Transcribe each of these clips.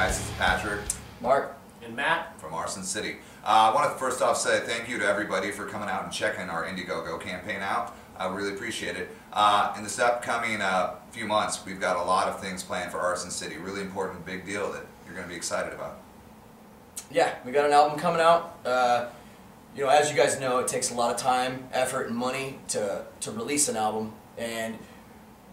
guys, this is Patrick, Mark, and Matt from Arson City. I want to first off say thank you to everybody for coming out and checking our Indiegogo campaign out. I really appreciate it. In this upcoming few months, we've got a lot of things planned for Arson City. Really important, big deal that you're going to be excited about. Yeah, we got an album coming out. You know, as you guys know, it takes a lot of time, effort, and money to release an album. And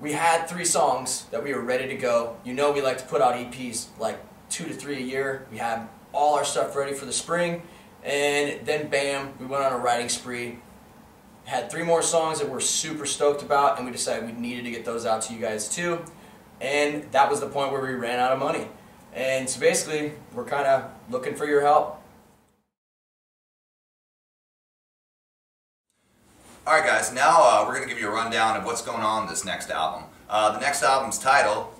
we had 3 songs that we were ready to go. You know, we like to put out EPs like 2 to 3 a year. We had all our stuff ready for the spring, and then bam, we went on a writing spree. Had 3 more songs that we're super stoked about, and we decided we needed to get those out to you guys too. And that was the point where we ran out of money. And so basically, we're kind of looking for your help. Alright guys, now we're going to give you a rundown of what's going on in this next album. The next album's title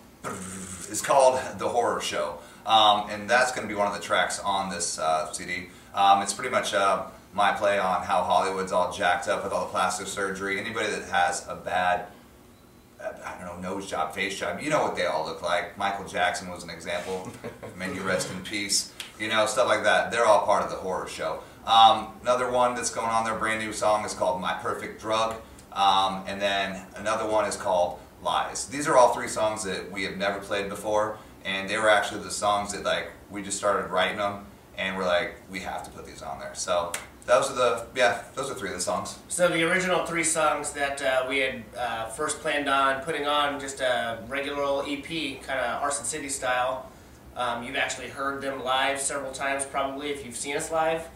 is called The Horror Show. And that's going to be one of the tracks on this CD. It's pretty much my play on how Hollywood's all jacked up with all the plastic surgery. Anybody that has a bad, I don't know, nose job, face job, you know what they all look like. Michael Jackson was an example. May he rest in peace. You know, stuff like that. They're all part of The Horror Show. Another one that's going on there, brand new song, is called My Perfect Drug. And then another one is called Lies. These are all 3 songs that we have never played before. And they were actually the songs that, like, we just started writing them, and we're like, we have to put these on there. So those are 3 of the songs. So the original 3 songs that we had first planned on putting on just a regular old EP, kind of Arson City style. You've actually heard them live several times, probably, if you've seen us live.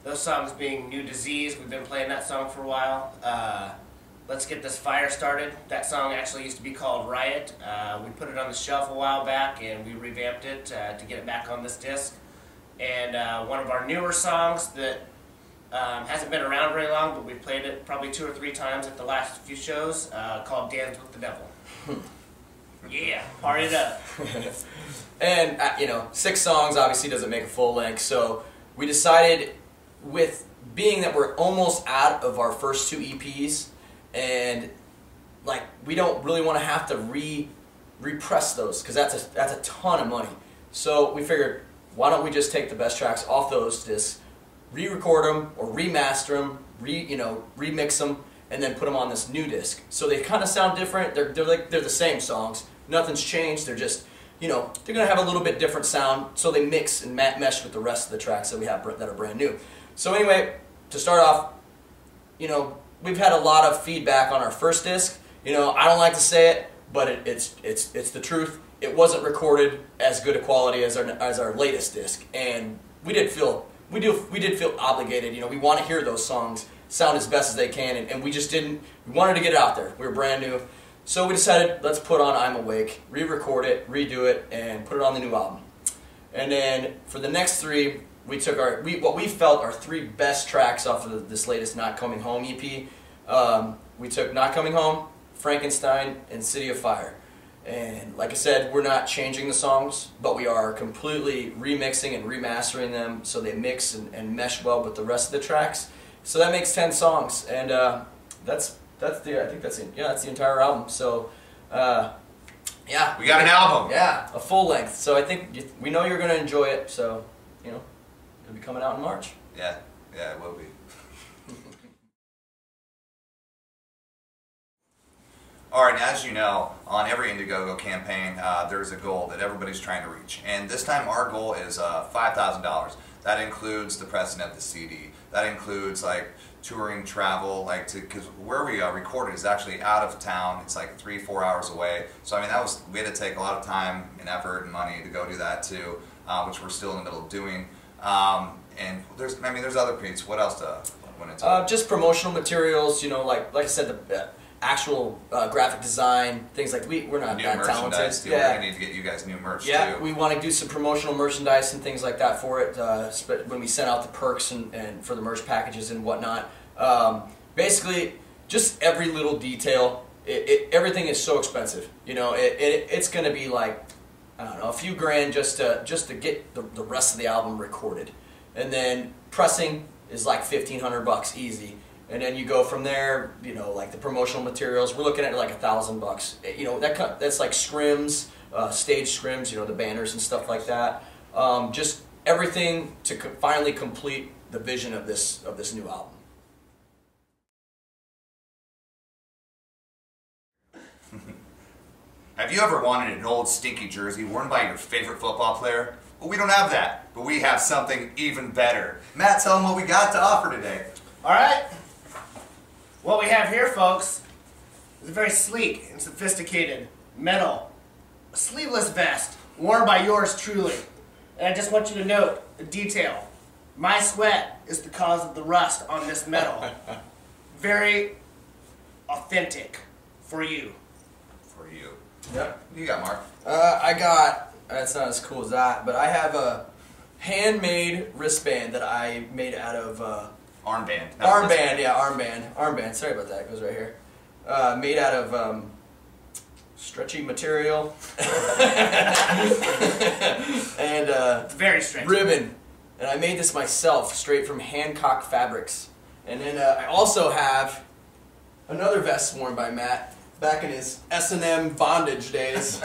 Those songs being New Disease, we've been playing that song for a while. Let's Get This Fire Started. That song actually used to be called Riot. We put it on the shelf a while back and we revamped it to get it back on this disc. And one of our newer songs that hasn't been around very long, but we played it probably 2 or 3 times at the last few shows, called Dance with the Devil. Yeah, party it up. And, you know, 6 songs obviously doesn't make a full length, so we decided, with being that we're almost out of our first 2 EPs, and like we don't really want to have to repress those, because that's a ton of money. So we figured, why don't we just take the best tracks off those discs, re-record them or remaster them, remix them, and then put them on this new disc. So they kind of sound different. They're the same songs. Nothing's changed. They're just, you know, they're gonna have a little bit different sound. So they mix and mesh with the rest of the tracks that we have that are brand new. So anyway, to start off, you know, we've had a lot of feedback on our first disc. You know, I don't like to say it, but it's the truth. It wasn't recorded as good a quality as our latest disc, and we did feel obligated. You know, we want to hear those songs sound as best as they can, and we just didn't. We wanted to get it out there. We were brand new, so we decided, let's put on I'm Awake, re-record it, redo it, and put it on the new album. And then for the next 3. We took what we felt are 3 best tracks off of this latest Not Coming Home EP. We took Not Coming Home, Frankenstein, and City of Fire. And like I said, we're not changing the songs, but we are completely remixing and remastering them so they mix and mesh well with the rest of the tracks. So that makes 10 songs, and that's the entire album. So yeah, we got an album. Yeah, a full length. So I think we know you're going to enjoy it. So, you know, it'll be coming out in March. Yeah, it will be. Alright, as you know, on every Indiegogo campaign, there's a goal that everybody's trying to reach. And this time our goal is $5,000. That includes the pressing of the CD. That includes, like, touring, travel, because where we recorded is actually out of town. It's like 3-4 hours away. So I mean, we had to take a lot of time and effort and money to go do that too, which we're still in the middle of doing. And there's other pieces. What else went into it? Just promotional materials. You know, like I said, the actual graphic design, things like we're not that talented. Too. Yeah, we're gonna need to get you guys new merch too. Yeah, we want to do some promotional merchandise and things like that for it. When we send out the perks and for the merch packages and whatnot. Basically, just every little detail. Everything is so expensive. You know, it's going to be like, I don't know, a few grand just to get the rest of the album recorded, and then pressing is like $1,500 easy. And then you go from there, you know, like the promotional materials, we're looking at like $1,000. You know, that's like scrims, stage scrims, you know, the banners and stuff like that. Just everything to finally complete the vision of this new album. Have you ever wanted an old stinky jersey worn by your favorite football player? Well, we don't have that, but we have something even better. Matt, tell them what we got to offer today. All right. What we have here, folks, is a very sleek and sophisticated metal sleeveless vest worn by yours truly. And I just want you to note the detail. My sweat is the cause of the rust on this metal. Very authentic for you. For you. Yep. What do you got, Mark? I got, that's not as cool as that, but I have a handmade wristband that I made out of... Armband. Armband, yeah, armband. Sorry about that, it goes right here. Made out of stretchy material. And very stretchy. Ribbon. And I made this myself, straight from Hancock Fabrics. And then I also have another vest worn by Matt back in his S&M bondage days.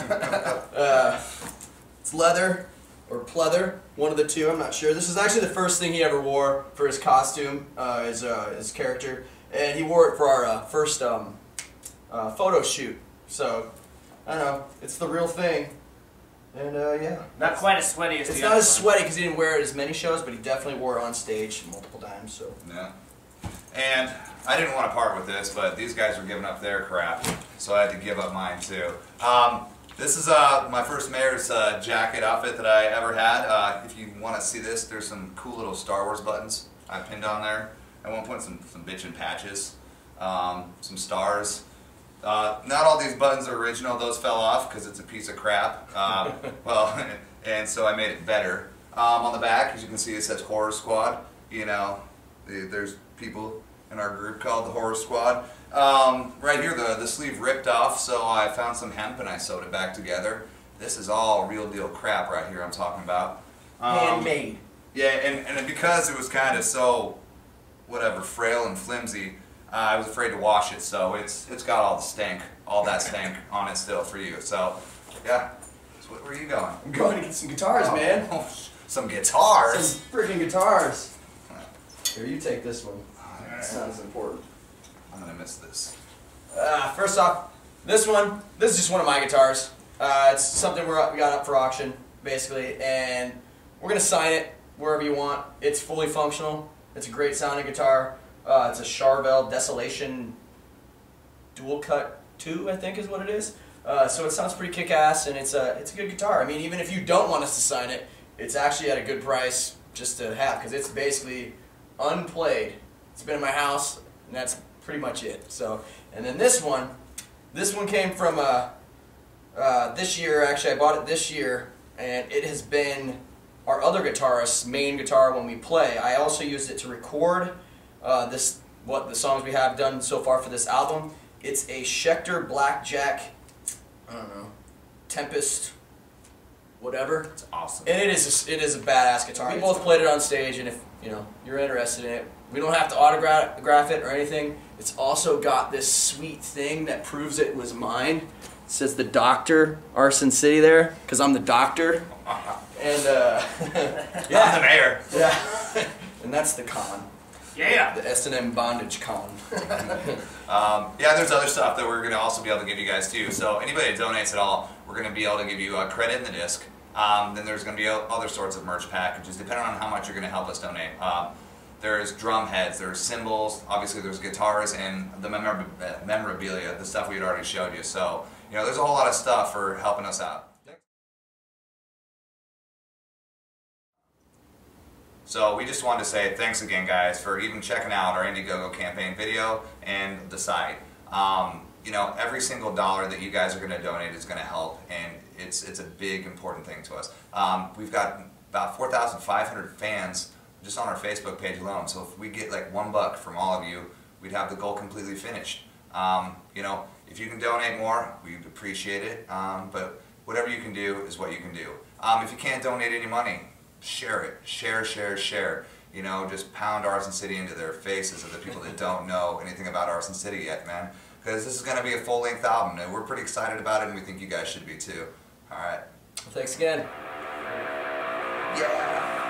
It's leather or pleather, one of the two, I'm not sure. This is actually the first thing he ever wore for his costume, his character. And he wore it for our first photo shoot. So, I don't know, it's the real thing. And yeah. Not quite as sweaty as it's the not other as one. sweaty because he didn't wear it as many shows, but he definitely wore it on stage multiple times. So. Yeah. And I didn't want to part with this, but these guys were giving up their crap, so I had to give up mine too. This is my first mayor's jacket outfit that I ever had. If you want to see this, there's some cool little Star Wars buttons I pinned on there. At one point, some bitchin' patches, some stars. Not all these buttons are original; those fell off because it's a piece of crap. Well, and so I made it better. On the back, as you can see, it says Horror Squad. You know, there's people in our group called the Horror Squad. Right here, the sleeve ripped off, so I found some hemp and I sewed it back together. This is all real deal crap right here I'm talking about. Handmade. Yeah, and because it was kind of so, whatever, frail and flimsy, I was afraid to wash it, so it's got all that stank on it still for you. So, yeah. So where are you going? I'm going to get some guitars, man. Some guitars? Some freaking guitars. Here, you take this one. That sounds important. I'm going to miss this. First off, this is just one of my guitars. It's something we got up for auction, basically, and we're going to sign it wherever you want. It's fully functional. It's a great sounding guitar. It's a Charvel Desolation Dual Cut 2, I think is what it is. So it sounds pretty kick-ass, and it's a good guitar. I mean, even if you don't want us to sign it, it's actually at a good price just to have, because it's basically unplayed. It's been in my house, and that's pretty much it. So, and then this one came from this year. Actually, I bought it this year, and it has been our other guitarist's main guitar when we play. I also used it to record what the songs we have done so far for this album. It's a Schecter Blackjack, I don't know, Tempest, whatever. It's awesome. And it is a badass guitar. We both played it on stage, and if you're interested in it, we don't have to autograph it or anything. It's also got this sweet thing that proves it was mine. It says the Doctor, Arson City there, because I'm the doctor. And yeah, I'm the mayor. Yeah, and that's the con. Yeah. The S&M bondage con. Yeah, there's other stuff that we're going to also be able to give you guys too. So anybody that donates at all, we're going to be able to give you credit in the disc. Then there's going to be other sorts of merch packages depending on how much you're going to help us donate. There's drum heads, there's cymbals, obviously there's guitars, and the memorabilia, the stuff we had already showed you. So, there's a whole lot of stuff for helping us out. So we just wanted to say thanks again, guys, for even checking out our Indiegogo campaign video and the site. Every single dollar that you guys are going to donate is going to help, and it's a big, important thing to us. We've got about 4,500 fans just on our Facebook page alone. So if we get like $1 from all of you, we'd have the goal completely finished. If you can donate more, we'd appreciate it. But whatever you can do is what you can do. If you can't donate any money, share it. Share. Just pound Arson City into their faces of the people that don't know anything about Arson City yet, man. Because this is going to be a full-length album, and we're pretty excited about it, and we think you guys should be too. All right. Well, thanks again. Yeah.